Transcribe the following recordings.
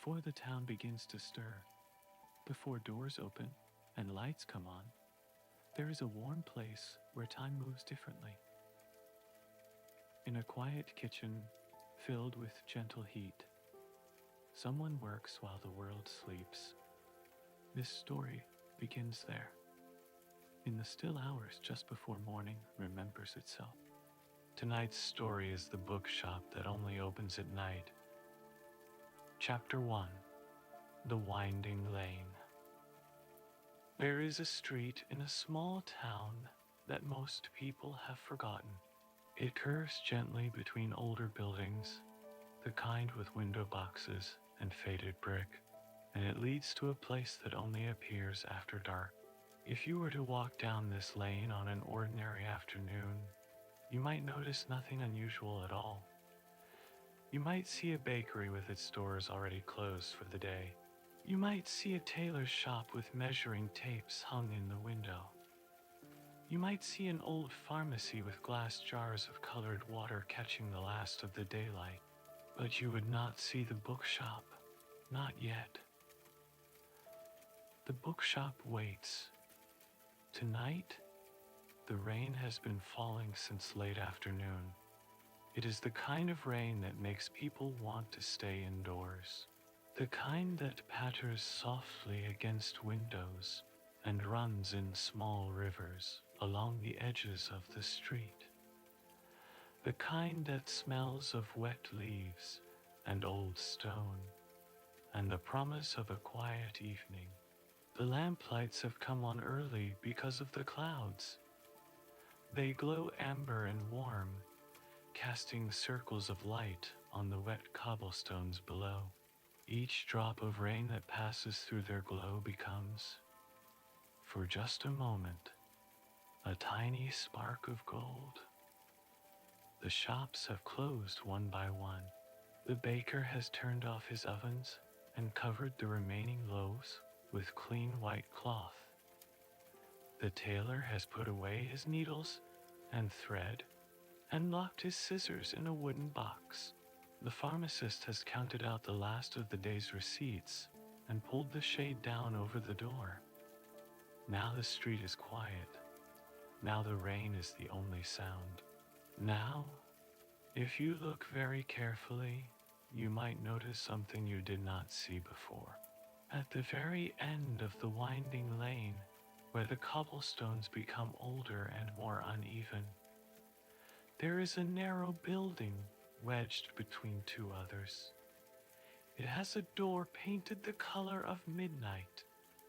Before the town begins to stir, before doors open and lights come on, there is a warm place where time moves differently. In a quiet kitchen filled with gentle heat, someone works while the world sleeps. This story begins there, in the still hours just before morning remembers itself. Tonight's story is the bookshop that only opens at night. Chapter 1: The Winding Lane. There is a street in a small town that most people have forgotten. It curves gently between older buildings, the kind with window boxes and faded brick, and it leads to a place that only appears after dark. If you were to walk down this lane on an ordinary afternoon, you might notice nothing unusual at all. You might see a bakery with its doors already closed for the day. You might see a tailor's shop with measuring tapes hung in the window. You might see an old pharmacy with glass jars of colored water catching the last of the daylight. But you would not see the bookshop, not yet. The bookshop waits. Tonight, the rain has been falling since late afternoon. It is the kind of rain that makes people want to stay indoors. The kind that patters softly against windows and runs in small rivers along the edges of the street. The kind that smells of wet leaves and old stone, and the promise of a quiet evening. The lamplights have come on early because of the clouds. They glow amber and warm, casting circles of light on the wet cobblestones below. Each drop of rain that passes through their glow becomes, for just a moment, a tiny spark of gold. The shops have closed one by one. The baker has turned off his ovens and covered the remaining loaves with clean white cloth. The tailor has put away his needles and thread and locked his scissors in a wooden box. The pharmacist has counted out the last of the day's receipts and pulled the shade down over the door. Now the street is quiet. Now the rain is the only sound. Now, if you look very carefully, you might notice something you did not see before. At the very end of the winding lane, where the cobblestones become older and more uneven, there is a narrow building wedged between two others. It has a door painted the color of midnight.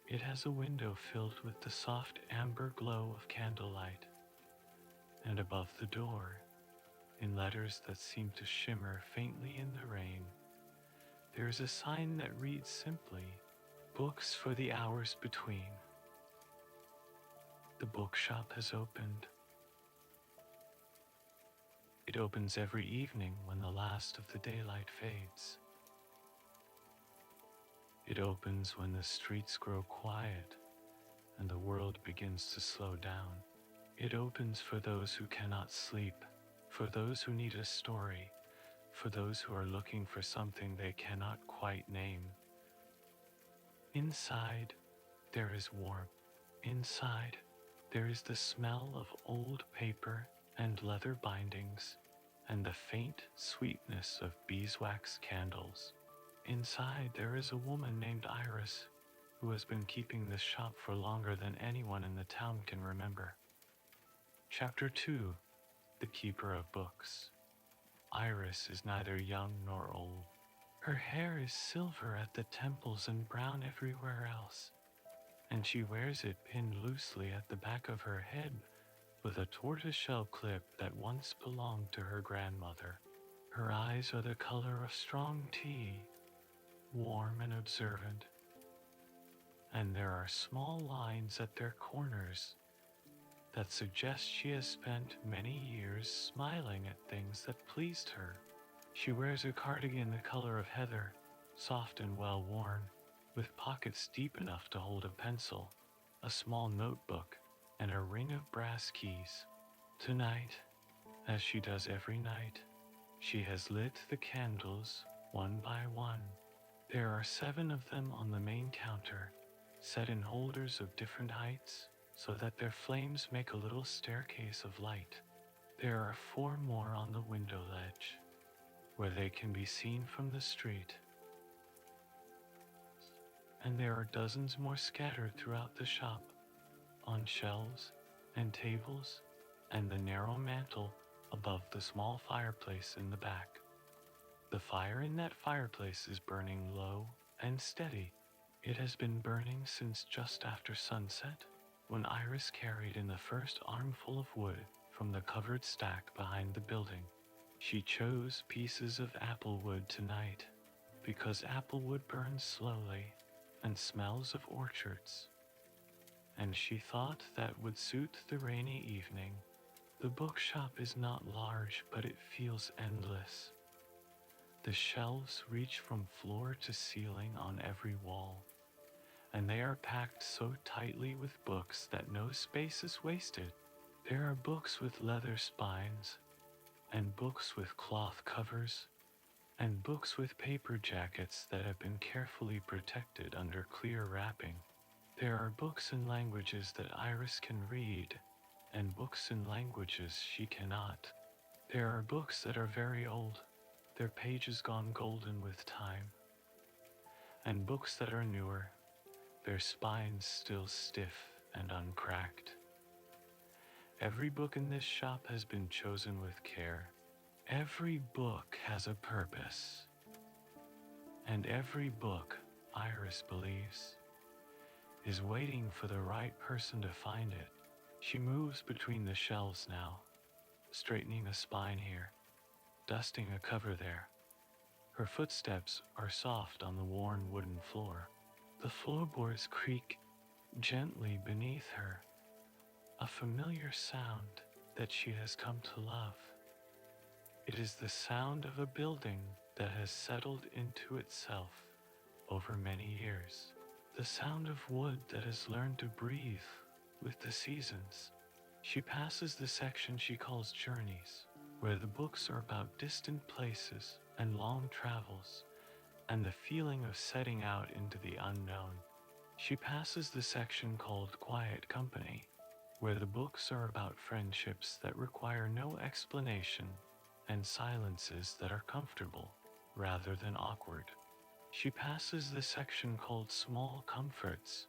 It has a window filled with the soft amber glow of candlelight. And above the door, in letters that seem to shimmer faintly in the rain, there is a sign that reads simply, "Books for the hours between." The bookshop has opened. It opens every evening when the last of the daylight fades. It opens when the streets grow quiet and the world begins to slow down. It opens for those who cannot sleep, for those who need a story, for those who are looking for something they cannot quite name. Inside, there is warmth. Inside, there is the smell of old paper and leather bindings, and the faint sweetness of beeswax candles. Inside, there is a woman named Iris, who has been keeping this shop for longer than anyone in the town can remember. Chapter 2: The Keeper of Books. Iris is neither young nor old. Her hair is silver at the temples and brown everywhere else, and she wears it pinned loosely at the back of her head with a tortoiseshell clip that once belonged to her grandmother. Her eyes are the color of strong tea, warm and observant, and there are small lines at their corners that suggest she has spent many years smiling at things that pleased her. She wears a cardigan the color of heather, soft and well worn, with pockets deep enough to hold a pencil, a small notebook, and a ring of brass keys. Tonight, as she does every night, she has lit the candles one by one. There are 7 of them on the main counter, set in holders of different heights, so that their flames make a little staircase of light. There are 4 more on the window ledge, where they can be seen from the street. And there are dozens more scattered throughout the shop, on shelves and tables, and the narrow mantel above the small fireplace in the back. The fire in that fireplace is burning low and steady. It has been burning since just after sunset, when Iris carried in the first armful of wood from the covered stack behind the building. She chose pieces of applewood tonight, because applewood burns slowly and smells of orchards, and she thought that would suit the rainy evening. The bookshop is not large, but it feels endless. The shelves reach from floor to ceiling on every wall, and they are packed so tightly with books that no space is wasted. There are books with leather spines, and books with cloth covers, and books with paper jackets that have been carefully protected under clear wrapping. There are books in languages that Iris can read, and books in languages she cannot. There are books that are very old, their pages gone golden with time, and books that are newer, their spines still stiff and uncracked. Every book in this shop has been chosen with care. Every book has a purpose, and every book, Iris believes, is waiting for the right person to find it. She moves between the shelves now, straightening a spine here, dusting a cover there. Her footsteps are soft on the worn wooden floor. The floorboards creak gently beneath her, a familiar sound that she has come to love. It is the sound of a building that has settled into itself over many years. The sound of wood that has learned to breathe with the seasons. She passes the section she calls Journeys, where the books are about distant places and long travels, and the feeling of setting out into the unknown. She passes the section called Quiet Company, where the books are about friendships that require no explanation and silences that are comfortable rather than awkward. She passes the section called Small Comforts,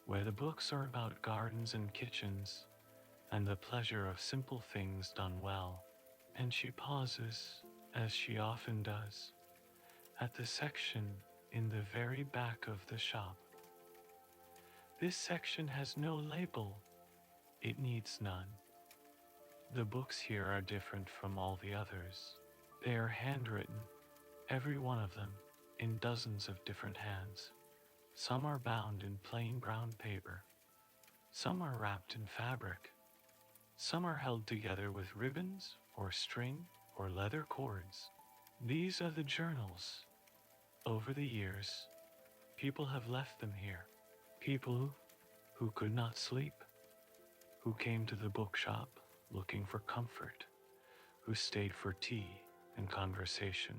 where the books are about gardens and kitchens and the pleasure of simple things done well. And she pauses, as she often does, at the section in the very back of the shop. This section has no label. It needs none. The books here are different from all the others. They are handwritten, every one of them, in dozens of different hands. Some are bound in plain brown paper. Some are wrapped in fabric. Some are held together with ribbons or string or leather cords. These are the journals. Over the years, people have left them here. People who could not sleep, who came to the bookshop looking for comfort, who stayed for tea and conversation,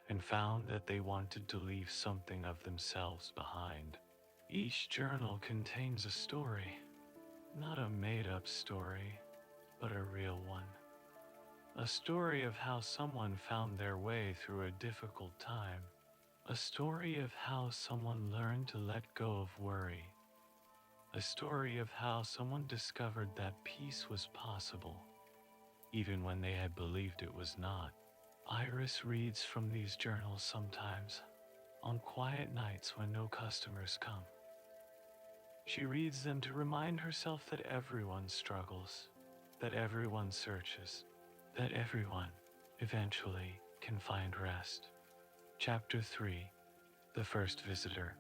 and found that they wanted to leave something of themselves behind. Each journal contains a story, not a made-up story, but a real one. A story of how someone found their way through a difficult time. A story of how someone learned to let go of worry. A story of how someone discovered that peace was possible, even when they had believed it was not. Iris reads from these journals sometimes, on quiet nights when no customers come. She reads them to remind herself that everyone struggles, that everyone searches, that everyone, eventually, can find rest. Chapter 3. The First Visitor.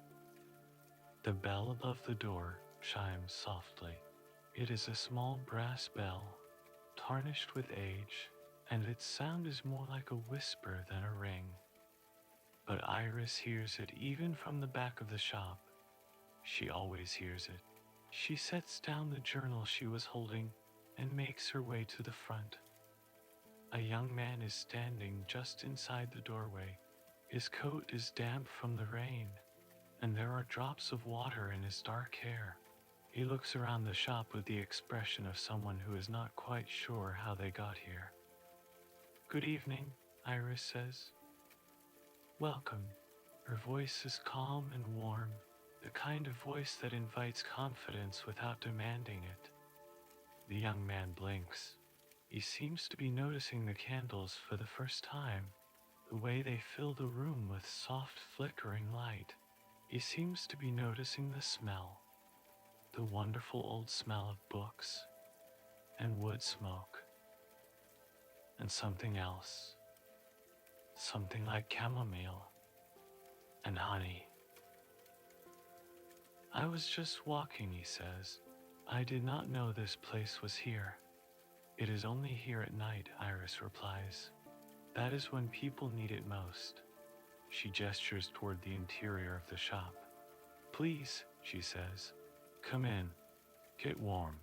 The bell above the door chimes softly. It is a small brass bell, tarnished with age, and its sound is more like a whisper than a ring. But Iris hears it even from the back of the shop. She always hears it. She sets down the journal she was holding and makes her way to the front. A young man is standing just inside the doorway. His coat is damp from the rain, and there are drops of water in his dark hair. He looks around the shop with the expression of someone who is not quite sure how they got here. "Good evening," Iris says. "Welcome." Her voice is calm and warm, the kind of voice that invites confidence without demanding it. The young man blinks. He seems to be noticing the candles for the first time, the way they fill the room with soft flickering light. He seems to be noticing the smell, the wonderful old smell of books and wood smoke, and something else, something like chamomile and honey. "I was just walking," he says. "I did not know this place was here." "It is only here at night," Iris replies. "That is when people need it most." She gestures toward the interior of the shop. "Please," she says, "come in. Get warm.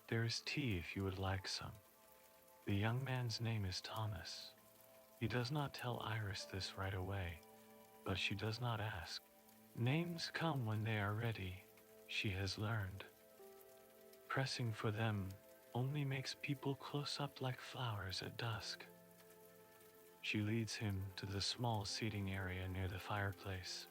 There is tea if you would like some." The young man's name is Thomas. He does not tell Iris this right away, but she does not ask. Names come when they are ready, she has learned. Pressing for them only makes people close up like flowers at dusk. She leads him to the small seating area near the fireplace.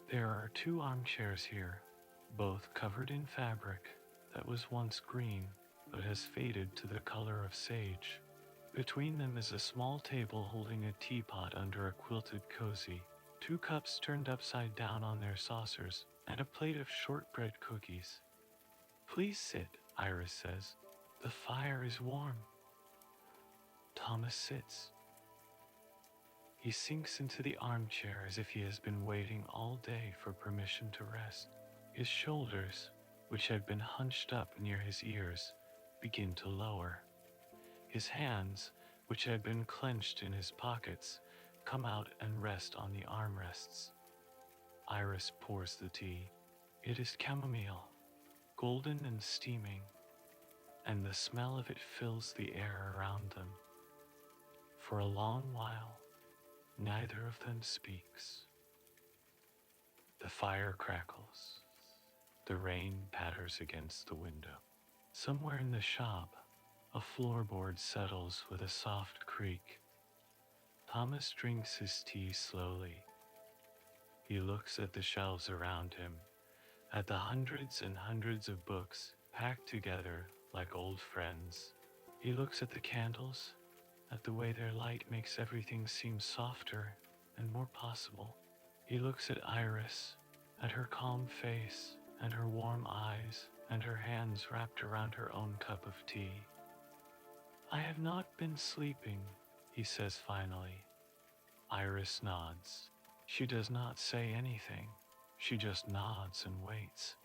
There are 2 armchairs here, both covered in fabric that was once green but has faded to the color of sage. Between them is a small table holding a teapot under a quilted cozy, 2 cups turned upside down on their saucers, and a plate of shortbread cookies. "Please sit," Iris says. "The fire is warm." Thomas sits. He sinks into the armchair as if he has been waiting all day for permission to rest. His shoulders, which had been hunched up near his ears, begin to lower. His hands, which had been clenched in his pockets, come out and rest on the armrests. Iris pours the tea. It is chamomile, golden and steaming, and the smell of it fills the air around them. For a long while, neither of them speaks. The fire crackles. The rain patters against the window. Somewhere in the shop, a floorboard settles with a soft creak. Thomas drinks his tea slowly. He looks at the shelves around him, at the hundreds and hundreds of books packed together like old friends. He looks at the candles, at the way their light makes everything seem softer and more possible. He looks at Iris, at her calm face and her warm eyes and her hands wrapped around her own cup of tea. "I have not been sleeping," he says finally. Iris nods. She does not say anything. She just nods and waits.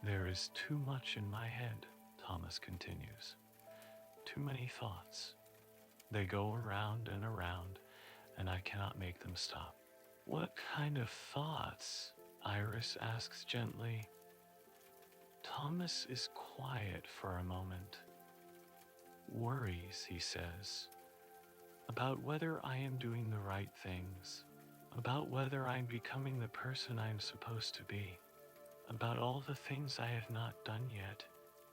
"There is too much in my head," Thomas continues. "Too many thoughts. They go around, and I cannot make them stop." "What kind of thoughts?" Iris asks gently. Thomas is quiet for a moment. "Worries," he says, "about whether I am doing the right things, about whether I'm becoming the person I'm supposed to be, about all the things I have not done yet,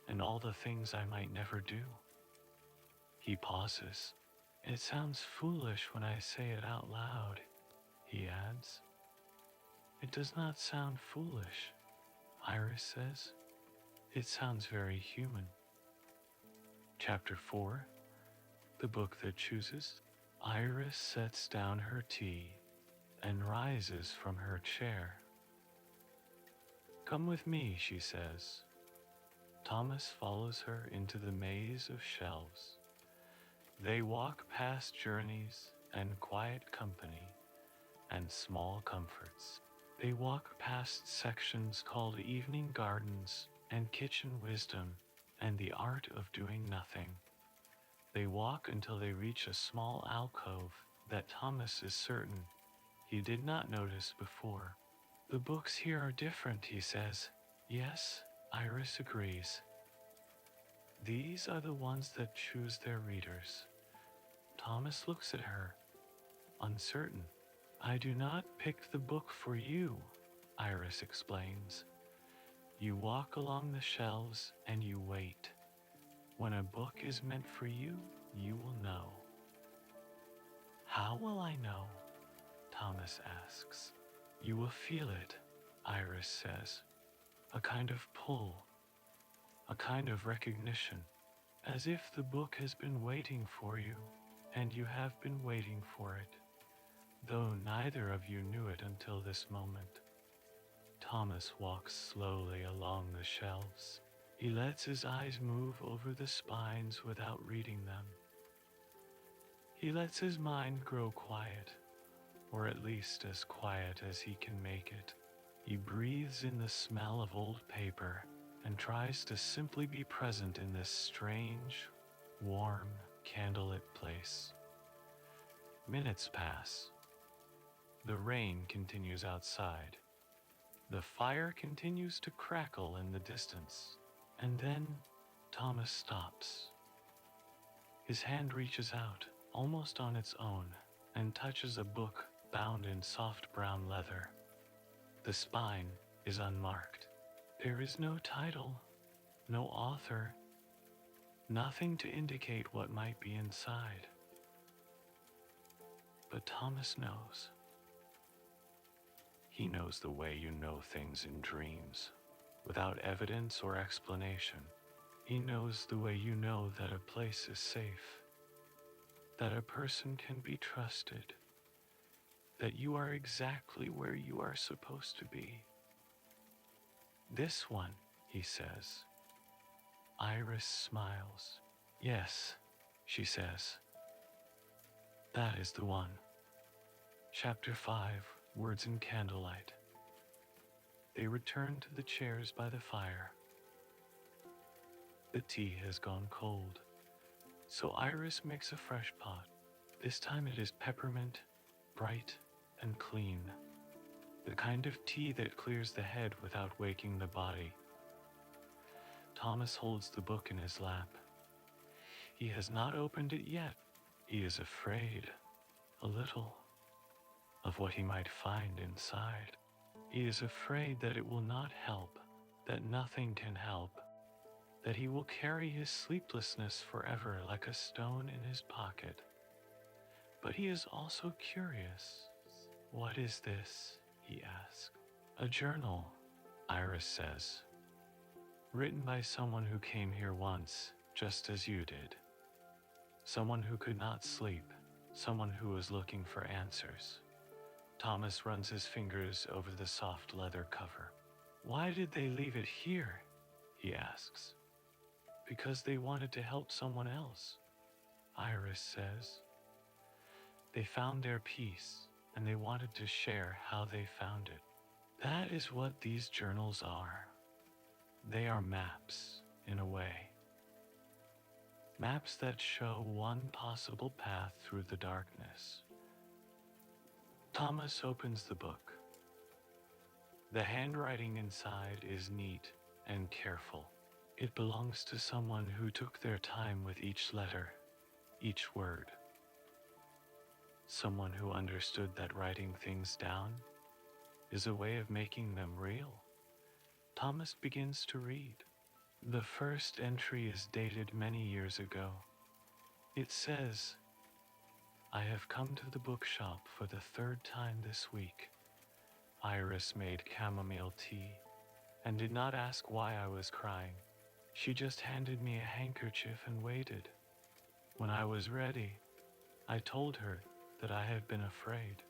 and all the things I might never do." He pauses. "It sounds foolish when I say it out loud," he adds. "It does not sound foolish," Iris says. "It sounds very human." Chapter 4. The Book That Chooses. Iris sets down her tea and rises from her chair. "Come with me," she says. Thomas follows her into the maze of shelves. They walk past journeys and quiet company and small comforts. They walk past sections called Evening Gardens and Kitchen Wisdom and the Art of Doing Nothing. They walk until they reach a small alcove that Thomas is certain he did not notice before. "The books here are different," he says. "Yes," Iris agrees. "These are the ones that choose their readers." Thomas looks at her, uncertain. I do not pick the book for you, Iris explains. You walk along the shelves and you wait. When a book is meant for you, you will know. How will I know? Thomas asks. You will feel it, Iris says. A kind of pull, a kind of recognition, as if the book has been waiting for you, and you have been waiting for it, though neither of you knew it until this moment. Thomas walks slowly along the shelves. He lets his eyes move over the spines without reading them. He lets his mind grow quiet, or at least as quiet as he can make it. He breathes in the smell of old paper and tries to simply be present in this strange, warm, candlelit place. Minutes pass. The rain continues outside. The fire continues to crackle in the distance. And then Thomas stops. His hand reaches out, almost on its own, and touches a book bound in soft brown leather. The spine is unmarked. There is no title, no author, nothing to indicate what might be inside. But Thomas knows. He knows the way you know things in dreams, without evidence or explanation. He knows the way you know that a place is safe, that a person can be trusted, that you are exactly where you are supposed to be. This one, he says. Iris smiles. Yes, she says. That is the one. Chapter 5, Words in Candlelight. They return to the chairs by the fire. The tea has gone cold, so Iris makes a fresh pot. This time it is peppermint, bright and clean. The kind of tea that clears the head without waking the body. Thomas holds the book in his lap. He has not opened it yet. He is afraid, a little, of what he might find inside. He is afraid that it will not help, that nothing can help, that he will carry his sleeplessness forever like a stone in his pocket. But he is also curious. What is this? He asks. A journal, Iris says. Written by someone who came here once, just as you did. Someone who could not sleep, someone who was looking for answers. Thomas runs his fingers over the soft leather cover. Why did they leave it here? He asks. Because they wanted to help someone else, Iris says. They found their peace, and they wanted to share how they found it. That is what these journals are. They are maps, in a way. Maps that show one possible path through the darkness. Thomas opens the book. The handwriting inside is neat and careful. It belongs to someone who took their time with each letter, each word. Someone who understood that writing things down is a way of making them real. Thomas begins to read. The first entry is dated many years ago. It says, I have come to the bookshop for the third time this week. Iris made chamomile tea and did not ask why I was crying. She just handed me a handkerchief and waited. When I was ready, I told her that I have been afraid.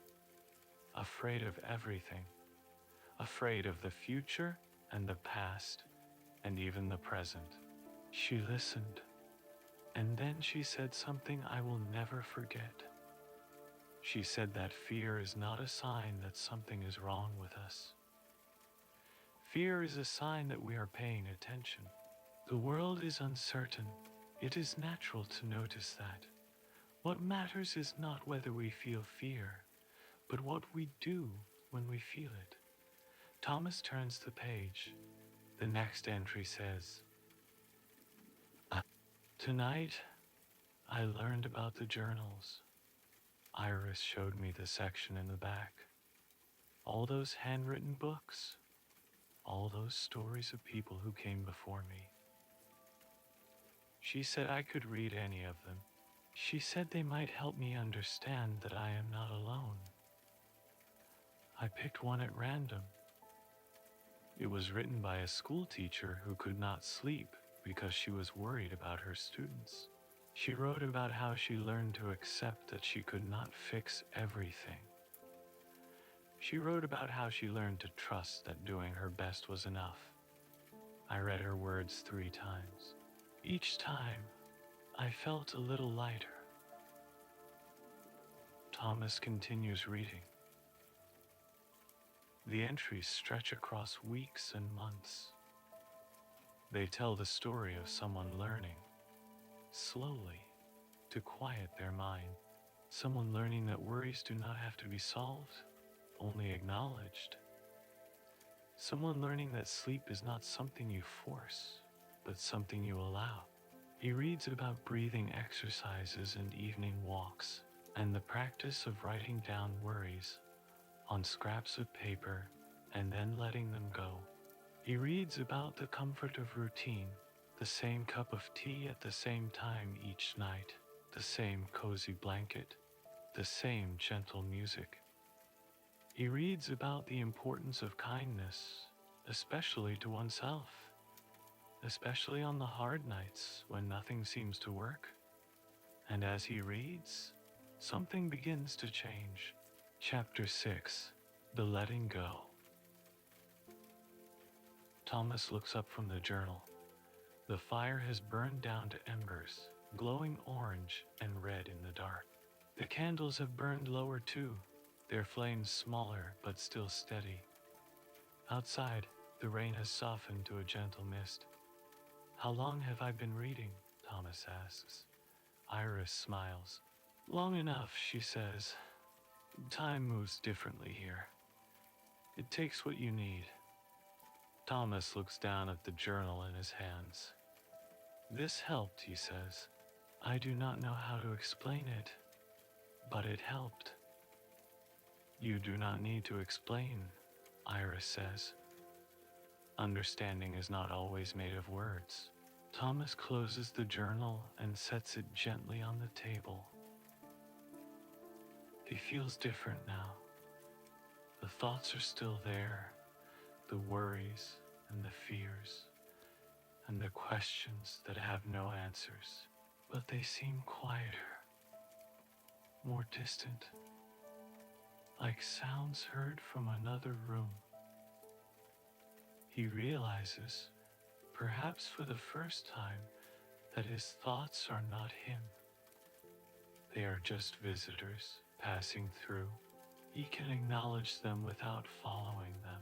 Afraid of everything. Afraid of the future and the past and even the present. She listened, and then she said something I will never forget. She said that fear is not a sign that something is wrong with us. Fear is a sign that we are paying attention. The world is uncertain. It is natural to notice that. What matters is not whether we feel fear, but what we do when we feel it. Thomas turns the page. The next entry says, Tonight, I learned about the journals. Iris showed me the section in the back. All those handwritten books, all those stories of people who came before me. She said I could read any of them. She said they might help me understand that I am not alone. I picked one at random. It was written by a school teacher who could not sleep because she was worried about her students. She wrote about how she learned to accept that she could not fix everything. She wrote about how she learned to trust that doing her best was enough. I read her words 3 times. Each time, I felt a little lighter. Thomas continues reading. The entries stretch across weeks and months. They tell the story of someone learning, slowly, to quiet their mind. Someone learning that worries do not have to be solved, only acknowledged. Someone learning that sleep is not something you force, but something you allow. He reads about breathing exercises and evening walks, and the practice of writing down worries on scraps of paper and then letting them go. He reads about the comfort of routine, the same cup of tea at the same time each night, the same cozy blanket, the same gentle music. He reads about the importance of kindness, especially to oneself, especially on the hard nights when nothing seems to work. And as he reads, something begins to change. Chapter 6, The Letting Go. Thomas looks up from the journal. The fire has burned down to embers, glowing orange and red in the dark. The candles have burned lower too, their flames smaller but still steady. Outside, the rain has softened to a gentle mist. How long have I been reading? Thomas asks. Iris smiles. Long enough, she says. Time moves differently here. It takes what you need. Thomas looks down at the journal in his hands. This helped, he says. I do not know how to explain it, but it helped. You do not need to explain, Iris says. Understanding is not always made of words. Thomas closes the journal and sets it gently on the table. He feels different now. The thoughts are still there, the worries and the fears, and the questions that have no answers, but they seem quieter, more distant, like sounds heard from another room. He realizes, perhaps for the first time, that his thoughts are not him. They are just visitors passing through. He can acknowledge them without following them.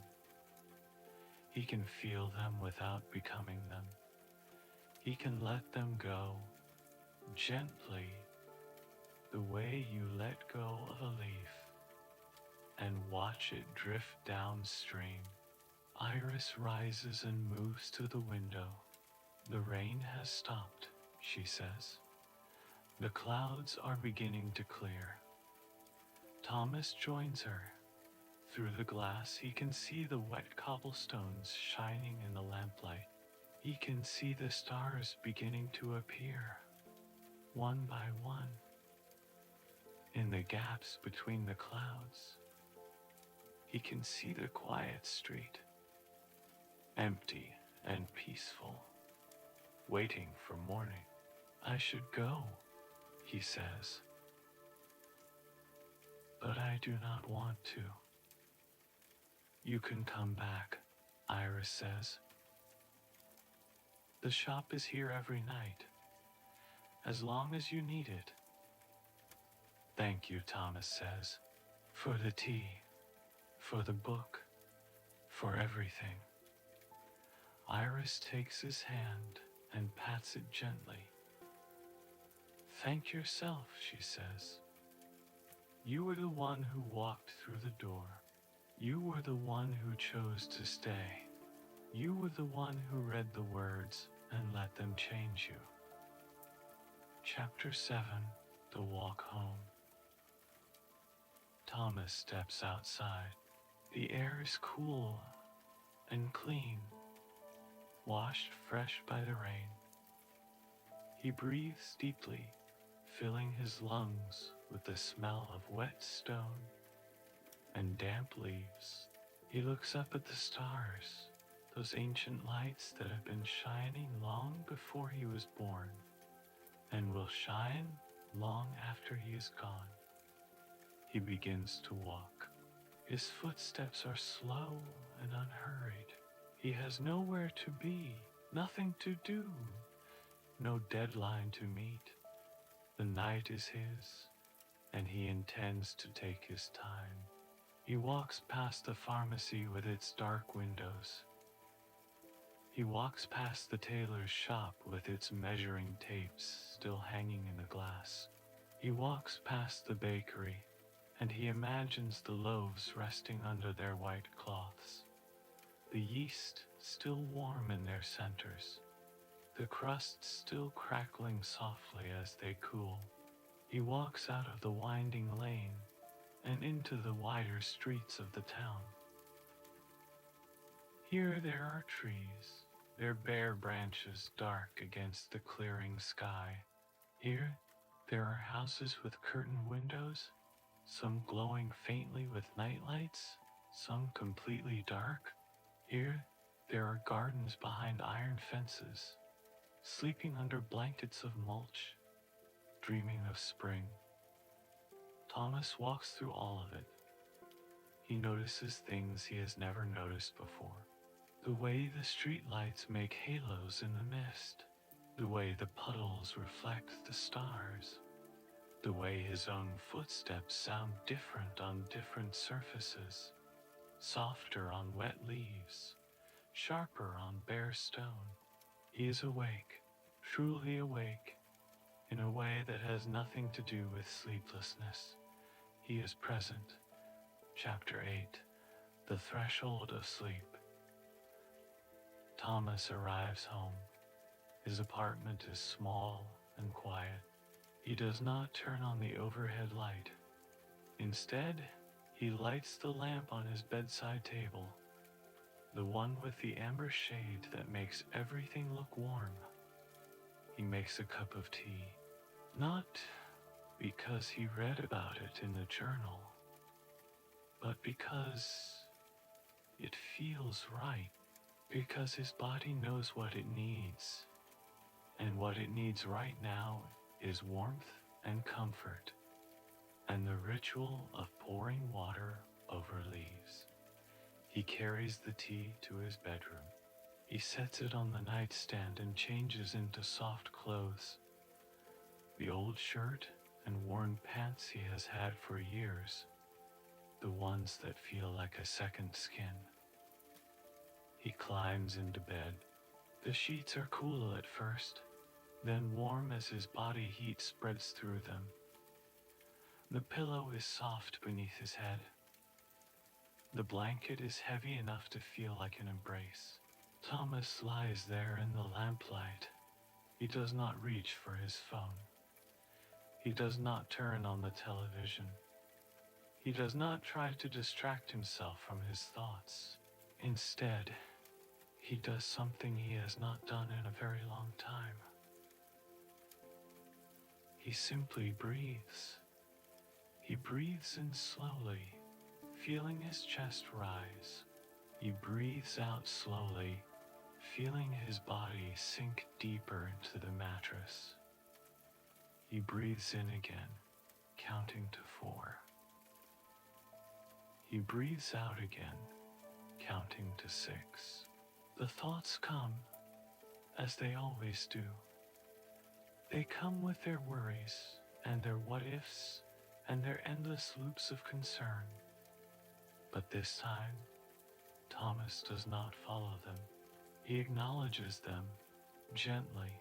He can feel them without becoming them. He can let them go gently, the way you let go of a leaf and watch it drift downstream. Iris rises and moves to the window. The rain has stopped, she says. The clouds are beginning to clear. Thomas joins her. Through the glass, he can see the wet cobblestones shining in the lamplight. He can see the stars beginning to appear, one by one, in the gaps between the clouds. He can see the quiet street, empty and peaceful, waiting for morning. I should go, he says, but I do not want to. You can come back, Iris says. The shop is here every night, as long as you need it. Thank you, Thomas says, for the tea, for the book, for everything. Iris takes his hand and pats it gently. Thank yourself, she says. You were the one who walked through the door. You were the one who chose to stay. You were the one who read the words and let them change you. Chapter 7, The Walk Home. Thomas steps outside. The air is cool and clean, washed fresh by the rain. He breathes deeply, filling his lungs with the smell of wet stone and damp leaves. He looks up at the stars, those ancient lights that have been shining long before he was born and will shine long after he is gone. He begins to walk. His footsteps are slow and unhurried. He has nowhere to be, nothing to do, no deadline to meet. The night is his, and he intends to take his time. He walks past the pharmacy with its dark windows. He walks past the tailor's shop with its measuring tapes still hanging in the glass. He walks past the bakery, and he imagines the loaves resting under their white cloths, the yeast still warm in their centers, the crust still crackling softly as they cool. He walks out of the winding lane and into the wider streets of the town. Here there are trees, their bare branches dark against the clearing sky. Here there are houses with curtained windows, some glowing faintly with nightlights, some completely dark. Here there are gardens behind iron fences, sleeping under blankets of mulch, dreaming of spring. Thomas walks through all of it. He notices things he has never noticed before. The way the street lights make halos in the mist, the way the puddles reflect the stars, the way his own footsteps sound different on different surfaces, softer on wet leaves, sharper on bare stone. He is awake, truly awake, in a way that has nothing to do with sleeplessness. He is present. Chapter 8. The Threshold of Sleep. Thomas arrives home. His apartment is small and quiet. He does not turn on the overhead light. Instead, he lights the lamp on his bedside table, the one with the amber shade that makes everything look warm. He makes a cup of tea, not because he read about it in the journal, but because it feels right, because his body knows what it needs, and what it needs right now is warmth and comfort, and the ritual of pouring water over leaves. He carries the tea to his bedroom. He sets it on the nightstand and changes into soft clothes. The old shirt and worn pants he has had for years, the ones that feel like a second skin. He climbs into bed. The sheets are cool at first, then warm as his body heat spreads through them. The pillow is soft beneath his head. The blanket is heavy enough to feel like an embrace. Thomas lies there in the lamplight. He does not reach for his phone. He does not turn on the television. He does not try to distract himself from his thoughts. Instead, he does something he has not done in a very long time. He simply breathes. He breathes in slowly, feeling his chest rise. He breathes out slowly, feeling his body sink deeper into the mattress. He breathes in again, counting to 4. He breathes out again, counting to 6. The thoughts come, as they always do. They come with their worries and their what-ifs and their endless loops of concern. But this time, Thomas does not follow them. He acknowledges them gently,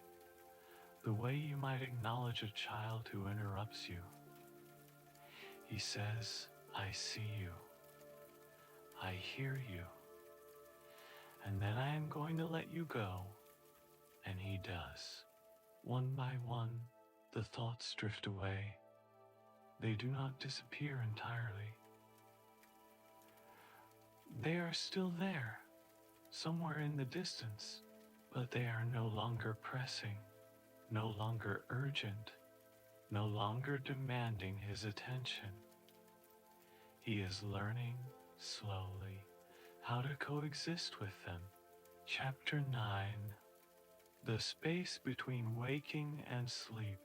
the way you might acknowledge a child who interrupts you. He says, "I see you. I hear you. And then I am going to let you go." And he does. One by one, the thoughts drift away. They do not disappear entirely. They are still there, somewhere in the distance, but they are no longer pressing, no longer urgent, no longer demanding his attention. He is learning, slowly, how to coexist with them. Chapter 9. The space between waking and sleep.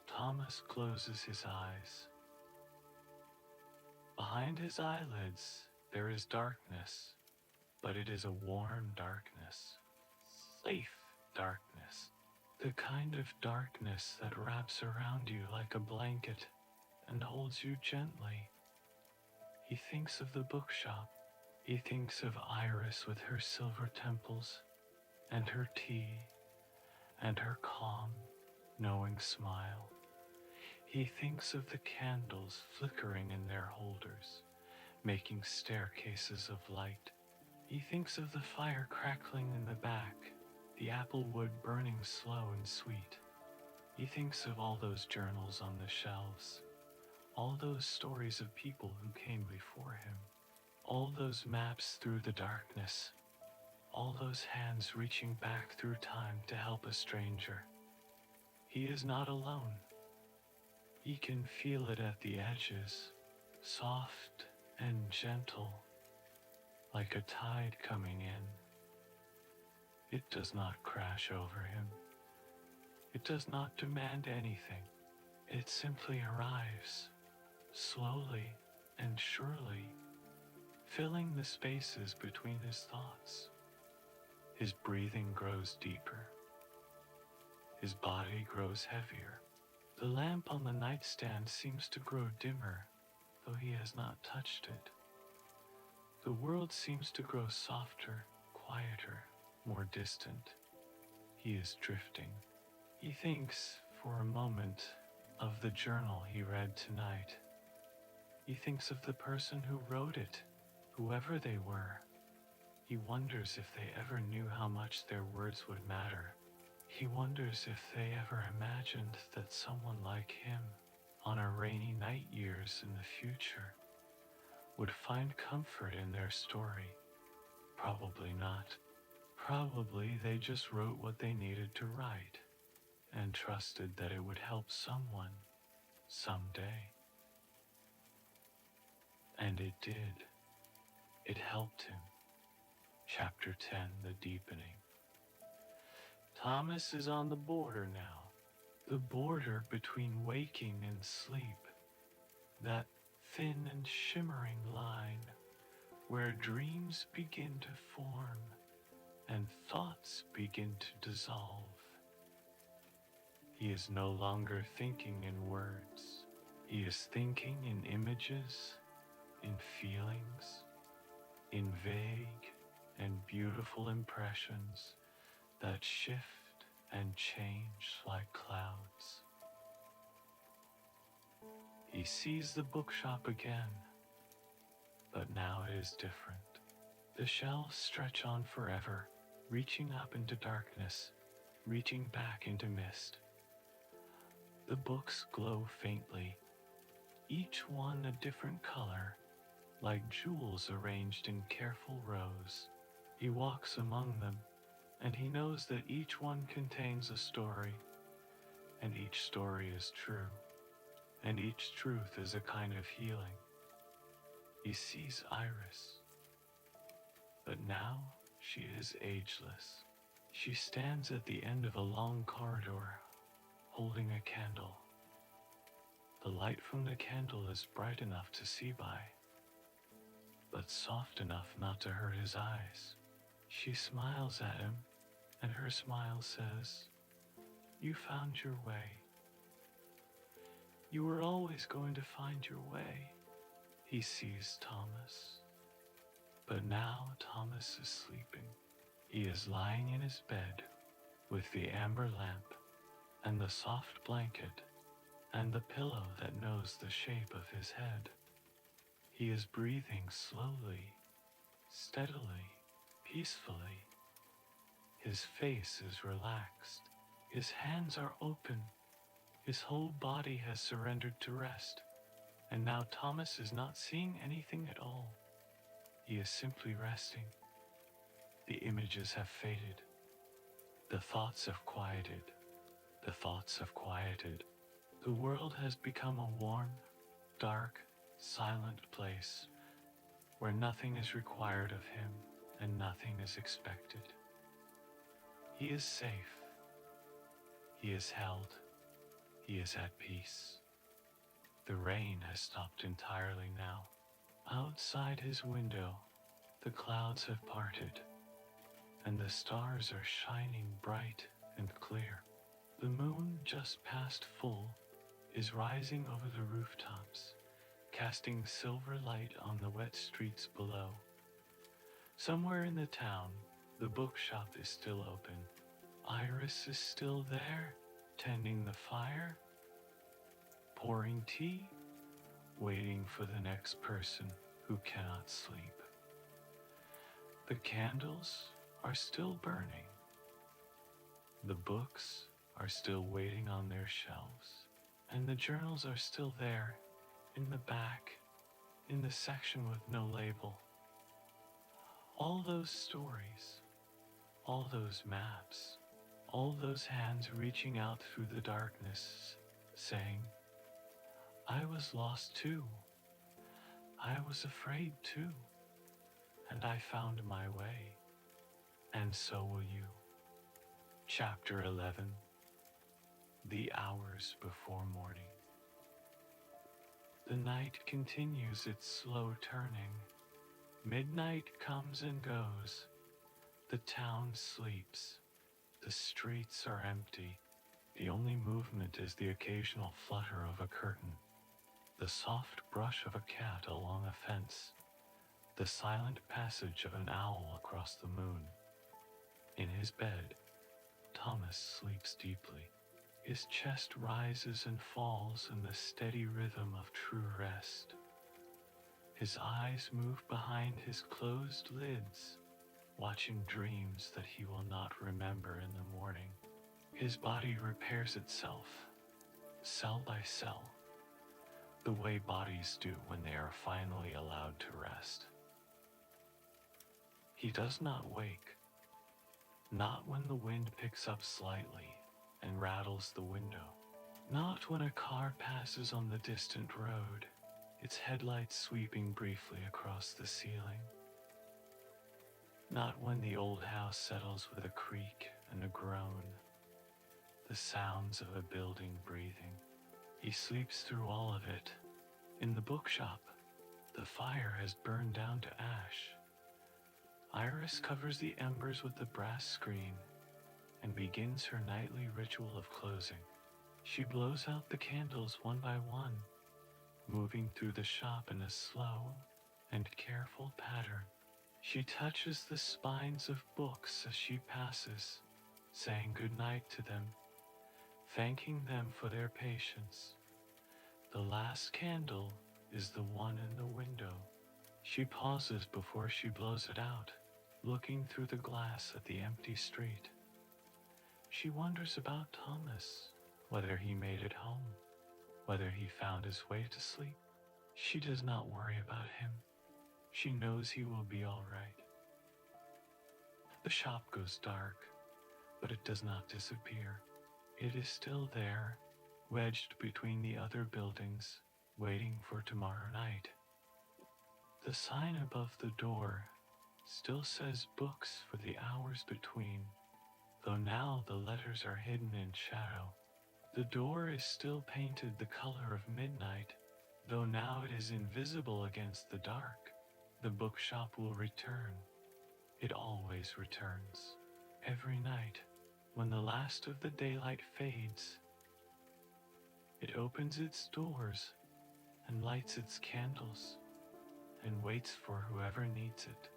Thomas closes his eyes. Behind his eyelids, there is darkness, but it is a warm darkness, safe darkness, the kind of darkness that wraps around you like a blanket and holds you gently. He thinks of the bookshop. He thinks of Iris with her silver temples, and her tea, and her calm, knowing smile. He thinks of the candles flickering in their holders, making staircases of light. He thinks of the fire crackling in the back, the apple wood burning slow and sweet. He thinks of all those journals on the shelves, all those stories of people who came before him, all those maps through the darkness, all those hands reaching back through time to help a stranger. He is not alone. He can feel it at the edges, soft and gentle, like a tide coming in. It does not crash over him. It does not demand anything. It simply arrives, slowly and surely, filling the spaces between his thoughts. His breathing grows deeper. His body grows heavier. The lamp on the nightstand seems to grow dimmer, though he has not touched it. The world seems to grow softer, quieter, more distant. He is drifting. He thinks, for a moment, of the journal he read tonight. He thinks of the person who wrote it, whoever they were. He wonders if they ever knew how much their words would matter. He wonders if they ever imagined that someone like him, on a rainy night years in the future, would find comfort in their story. Probably not. Probably they just wrote what they needed to write and trusted that it would help someone someday. And it did. It helped him. Chapter 10, The Deepening. Thomas is on the border now, the border between waking and sleep, that thin and shimmering line where dreams begin to form and thoughts begin to dissolve. He is no longer thinking in words. He is thinking in images, in feelings, in vague and beautiful impressions that shift and change like clouds. He sees the bookshop again, but now it is different. The shelves stretch on forever, reaching up into darkness, reaching back into mist. The books glow faintly, each one a different color, like jewels arranged in careful rows. He walks among them, and he knows that each one contains a story, and each story is true, and each truth is a kind of healing. He sees Iris, but now she is ageless. She stands at the end of a long corridor, holding a candle. The light from the candle is bright enough to see by, but soft enough not to hurt his eyes. She smiles at him, and her smile says, "You found your way. You were always going to find your way." He sees Thomas, but now Thomas is sleeping. He is lying in his bed with the amber lamp and the soft blanket and the pillow that knows the shape of his head. He is breathing slowly, steadily, peacefully. His face is relaxed. His hands are open, His whole body has surrendered to rest, and now Thomas is not seeing anything at all. He is simply resting. The images have faded. The thoughts have quieted. The thoughts have quieted. The world has become a warm, dark, silent place where nothing is required of him and nothing is expected. He is safe. He is held. He is at peace. The rain has stopped entirely now. Outside his window, the clouds have parted, and the stars are shining bright and clear. The moon, just past full, is rising over the rooftops, casting silver light on the wet streets below. Somewhere in the town, the bookshop is still open. Iris is still there, tending the fire, pouring tea, waiting for the next person who cannot sleep. The candles are still burning. The books are still waiting on their shelves, and the journals are still there, in the back, in the section with no label. All those stories, all those maps, all those hands reaching out through the darkness, saying, I was lost too. I was afraid too. And I found my way. And so will you. Chapter 11. The Hours Before Morning. The night continues its slow turning. Midnight comes and goes. The town sleeps. The streets are empty. The only movement is the occasional flutter of a curtain, the soft brush of a cat along a fence, the silent passage of an owl across the moon. In his bed, Thomas sleeps deeply. His chest rises and falls in the steady rhythm of true rest. His eyes move behind his closed lids, watching dreams that he will not remember in the morning. His body repairs itself, cell by cell, the way bodies do when they are finally allowed to rest. He does not wake, not when the wind picks up slightly and rattles the window, not when a car passes on the distant road, its headlights sweeping briefly across the ceiling, not when the old house settles with a creak and a groan, the sounds of a building breathing. He sleeps through all of it. In the bookshop, the fire has burned down to ash. Iris covers the embers with the brass screen and begins her nightly ritual of closing. She blows out the candles one by one, moving through the shop in a slow and careful pattern. She touches the spines of books as she passes, saying goodnight to them, thanking them for their patience. The last candle is the one in the window. She pauses before she blows it out, looking through the glass at the empty street. She wonders about Thomas, whether he made it home, whether he found his way to sleep. She does not worry about him. She knows he will be all right. The shop goes dark, but it does not disappear. It is still there, wedged between the other buildings, waiting for tomorrow night. The sign above the door still says books for the hours between, though now the letters are hidden in shadow. The door is still painted the color of midnight, though now it is invisible against the dark. The bookshop will return. It always returns. Every night, when the last of the daylight fades, it opens its doors and lights its candles and waits for whoever needs it.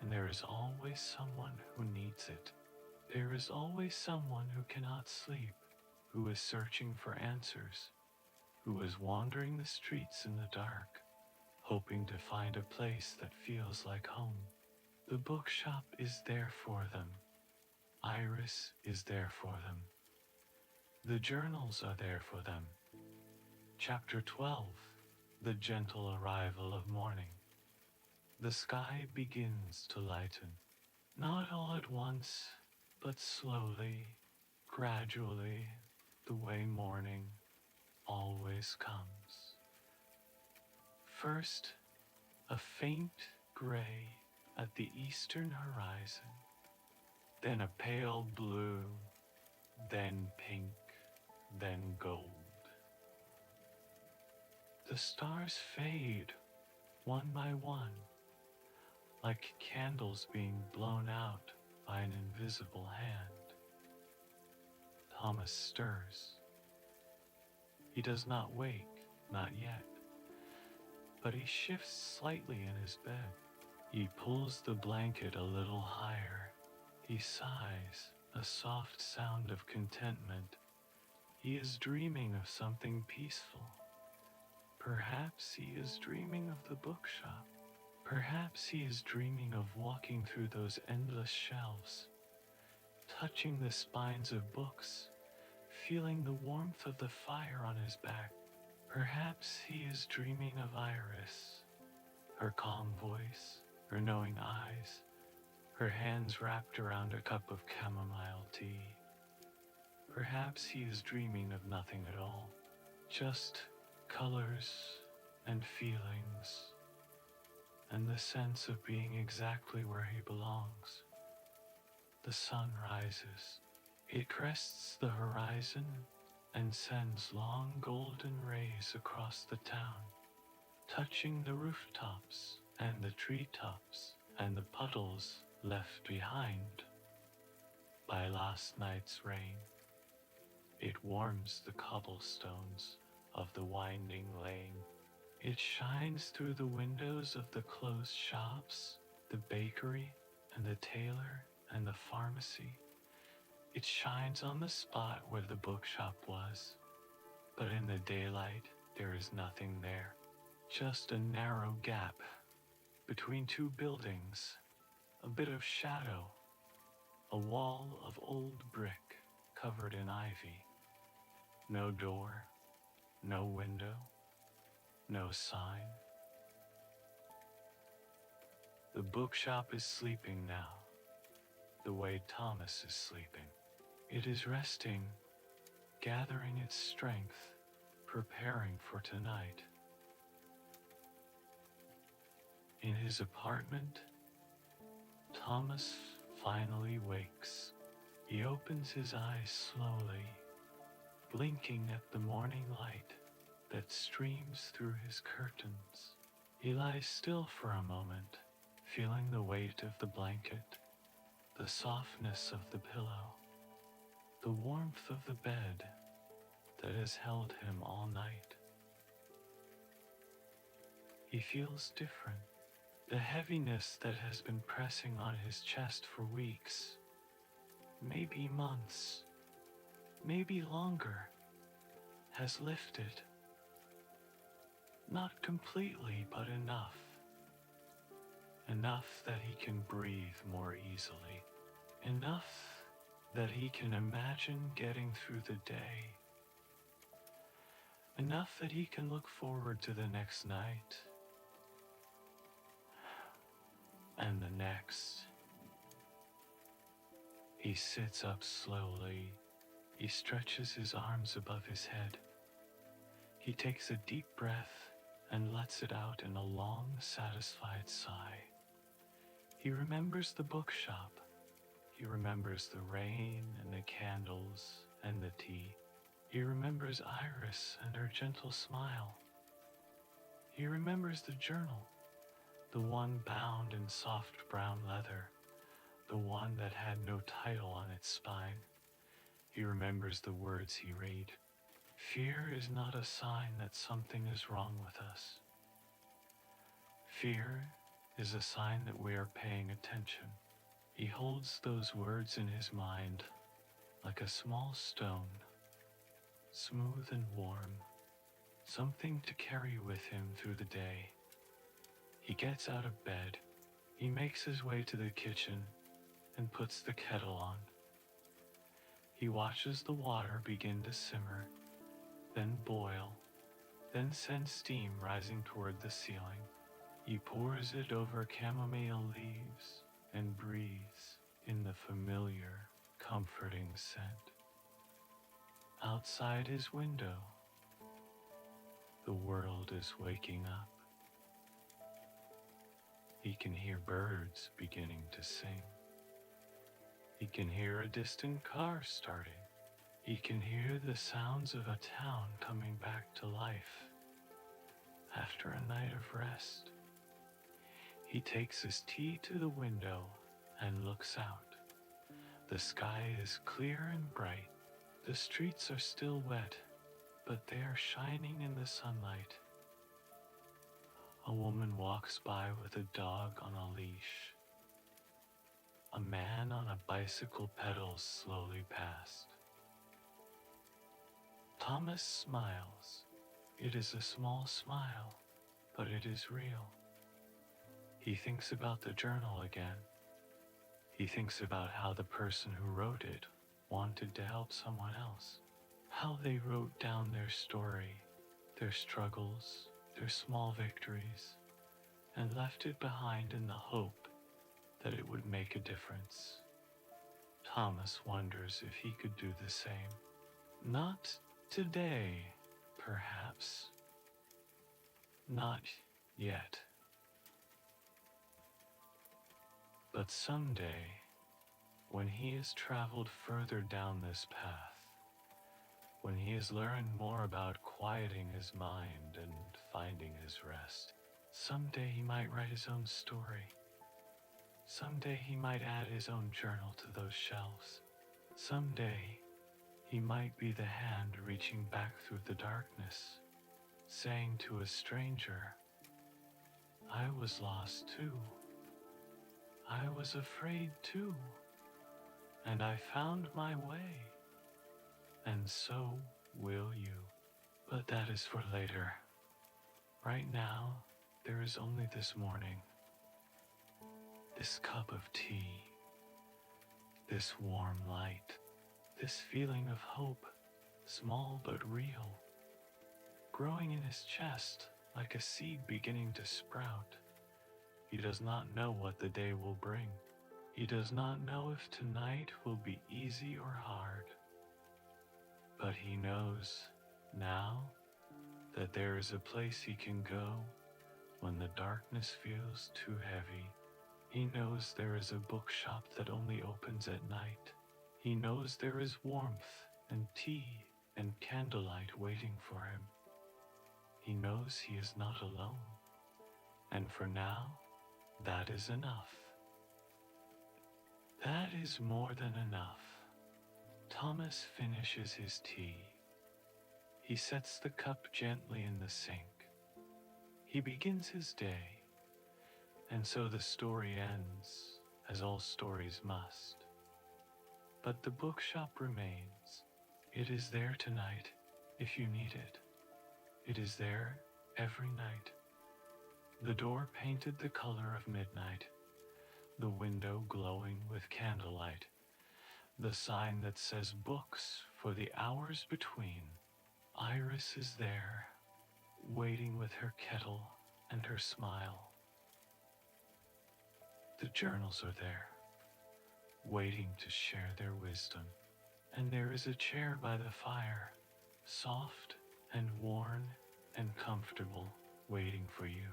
And there is always someone who needs it. There is always someone who cannot sleep, who is searching for answers, who is wandering the streets in the dark, hoping to find a place that feels like home. The bookshop is there for them. Iris is there for them. The journals are there for them. Chapter 12, The Gentle Arrival of Morning. The sky begins to lighten, not all at once, but slowly, gradually, the way morning always comes. First, a faint gray at the eastern horizon, then a pale blue, then pink, then gold. The stars fade one by one, like candles being blown out by an invisible hand. Thomas stirs. He does not wake, not yet, but he shifts slightly in his bed. He pulls the blanket a little higher. He sighs, a soft sound of contentment. He is dreaming of something peaceful. Perhaps he is dreaming of the bookshop. Perhaps he is dreaming of walking through those endless shelves, touching the spines of books, feeling the warmth of the fire on his back. Perhaps he is dreaming of Iris, her calm voice, her knowing eyes, her hands wrapped around a cup of chamomile tea. Perhaps he is dreaming of nothing at all, just colors and feelings, and the sense of being exactly where he belongs. The sun rises. It crests the horizon and sends long golden rays across the town, touching the rooftops and the treetops and the puddles left behind by last night's rain. It warms the cobblestones of the winding lane. It shines through the windows of the closed shops, the bakery and the tailor and the pharmacy. It shines on the spot where the bookshop was, but in the daylight there is nothing there, just a narrow gap between two buildings, a bit of shadow, a wall of old brick covered in ivy. No door, no window, no sign. The bookshop is sleeping now, the way Thomas is sleeping. It is resting, gathering its strength, preparing for tonight. In his apartment, Thomas finally wakes. He opens his eyes slowly, blinking at the morning light that streams through his curtains. He lies still for a moment, feeling the weight of the blanket, the softness of the pillow, the warmth of the bed that has held him all night. He feels different. The heaviness that has been pressing on his chest for weeks, maybe months, maybe longer, has lifted. Not completely, but enough. Enough that he can breathe more easily. Enough that he can imagine getting through the day. Enough that he can look forward to the next night. And the next. He sits up slowly. He stretches his arms above his head. He takes a deep breath and lets it out in a long, satisfied sigh. He remembers the bookshop. He remembers the rain and the candles and the tea. He remembers Iris and her gentle smile. He remembers the journal, the one bound in soft brown leather, the one that had no title on its spine. He remembers the words he read. Fear is not a sign that something is wrong with us. Fear is a sign that we are paying attention. He holds those words in his mind like a small stone, smooth and warm, something to carry with him through the day. He gets out of bed. He makes his way to the kitchen and puts the kettle on. He watches the water begin to simmer, then boil, then send steam rising toward the ceiling. He pours it over chamomile leaves and breathes in the familiar, comforting scent. Outside his window, the world is waking up. He can hear birds beginning to sing. He can hear a distant car starting. He can hear the sounds of a town coming back to life after a night of rest. He takes his tea to the window and looks out. The sky is clear and bright. The streets are still wet, but they are shining in the sunlight. A woman walks by with a dog on a leash. A man on a bicycle pedals slowly past. Thomas smiles. It is a small smile, but it is real. He thinks about the journal again. He thinks about how the person who wrote it wanted to help someone else. How they wrote down their story, their struggles, their small victories, and left it behind in the hope that it would make a difference. Thomas wonders if he could do the same. Not today, perhaps. Not yet. But someday, when he has traveled further down this path, when he has learned more about quieting his mind and finding his rest, someday he might write his own story. Someday he might add his own journal to those shelves. Someday he might be the hand reaching back through the darkness, saying to a stranger, "I was lost too. I was afraid too. And I found my way. And so will you." But that is for later. Right now, there is only this morning. This cup of tea. This warm light. This feeling of hope, small but real, growing in his chest like a seed beginning to sprout. He does not know what the day will bring. He does not know if tonight will be easy or hard. But he knows now that there is a place he can go when the darkness feels too heavy. He knows there is a bookshop that only opens at night. He knows there is warmth and tea and candlelight waiting for him. He knows he is not alone. And for now, that is enough. That is more than enough. Thomas finishes his tea. He sets the cup gently in the sink. He begins his day, and so the story ends, as all stories must. But the bookshop remains. It is there tonight, if you need it. It is there every night. The door painted the color of midnight, the window glowing with candlelight, the sign that says books for the hours between. Iris is there, waiting with her kettle and her smile. The journals are there, waiting to share their wisdom. And there is a chair by the fire, soft and worn and comfortable, waiting for you.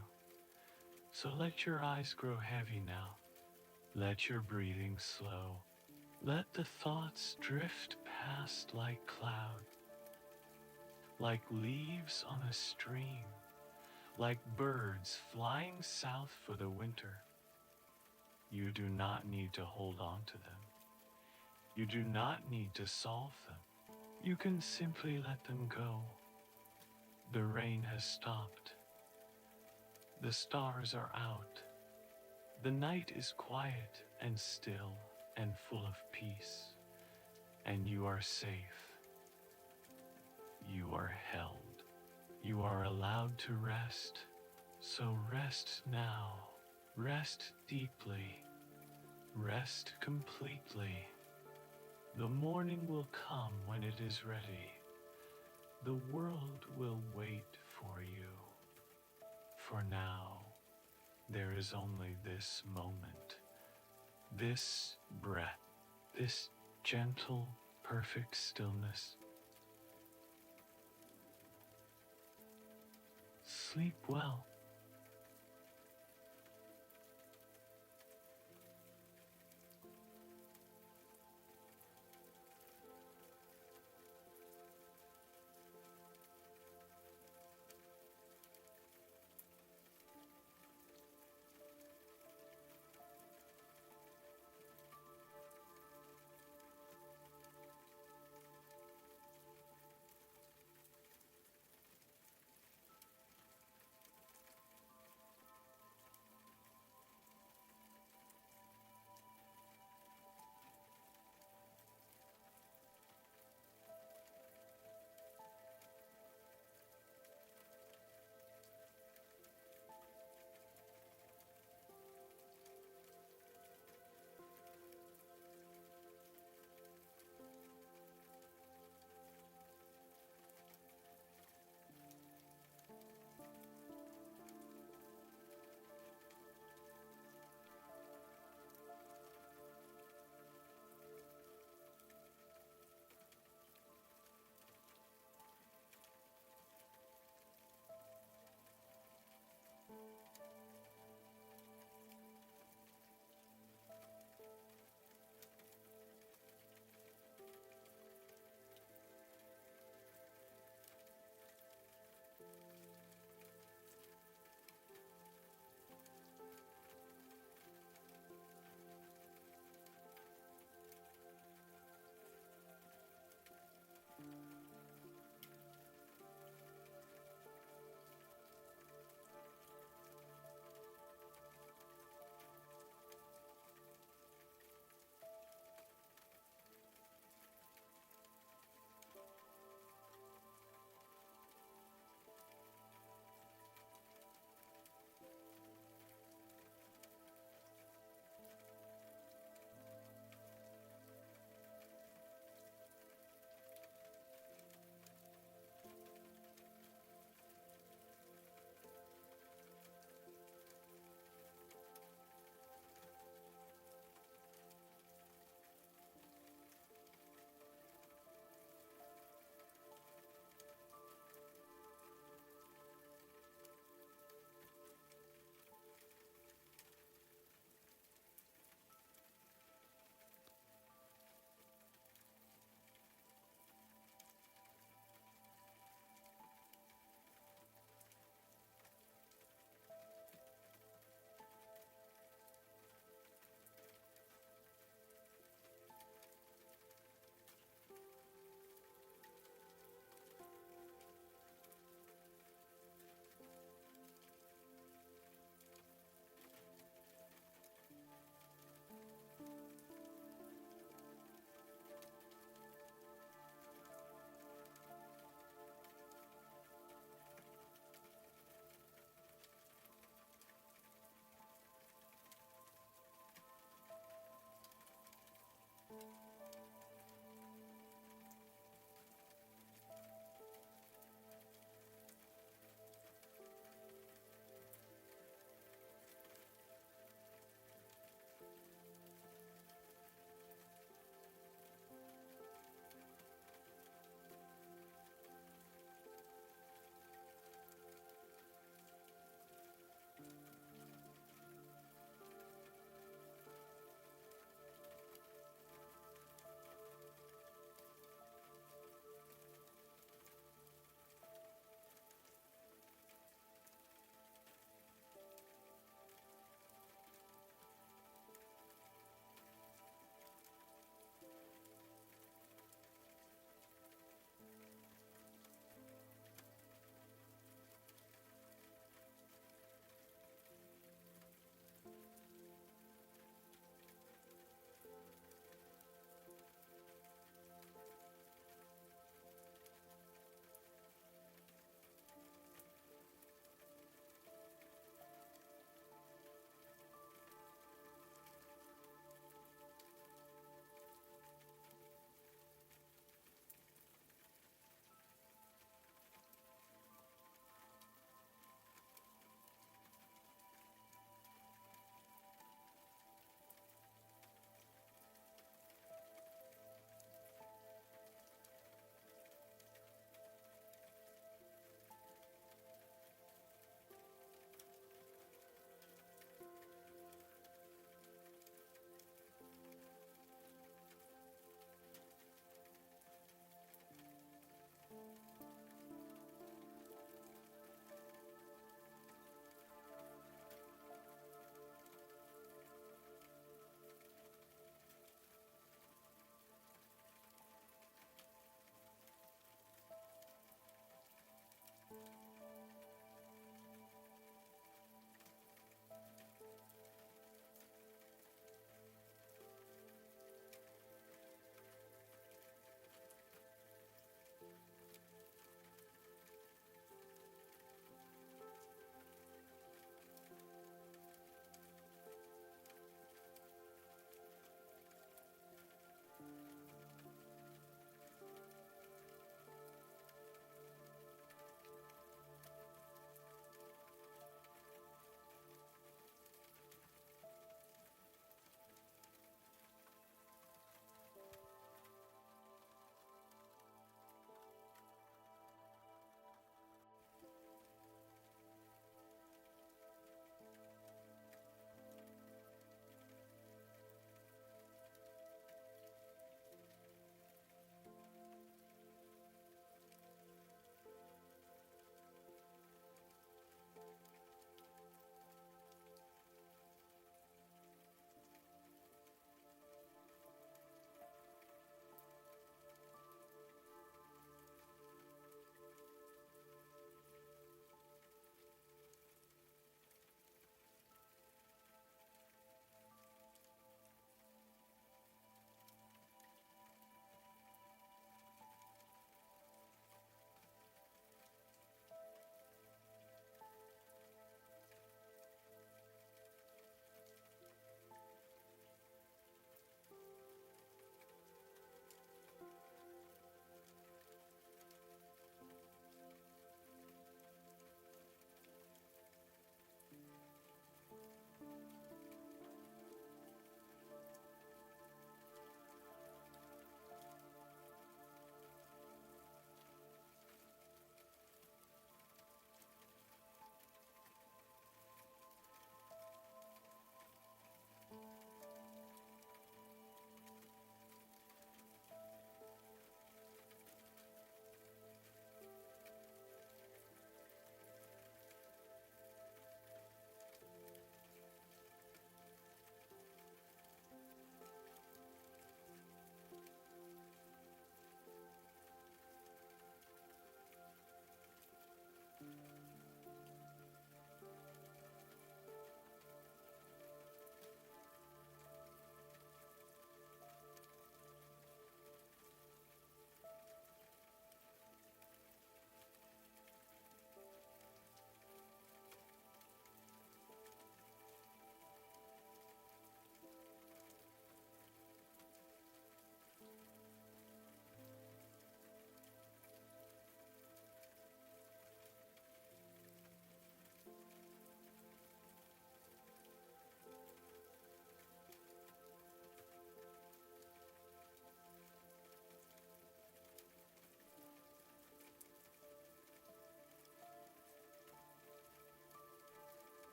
So let your eyes grow heavy now. Let your breathing slow. Let the thoughts drift past like cloud, like leaves on a stream, like birds flying south for the winter. You do not need to hold on to them. You do not need to solve them. You can simply let them go. The rain has stopped. The stars are out. The night is quiet and still and full of peace. And you are safe. You are held. You are allowed to rest. So rest now. Rest deeply. Rest completely. The morning will come when it is ready. The world will wait for you. For now, there is only this moment, this breath, this gentle, perfect stillness. Sleep well.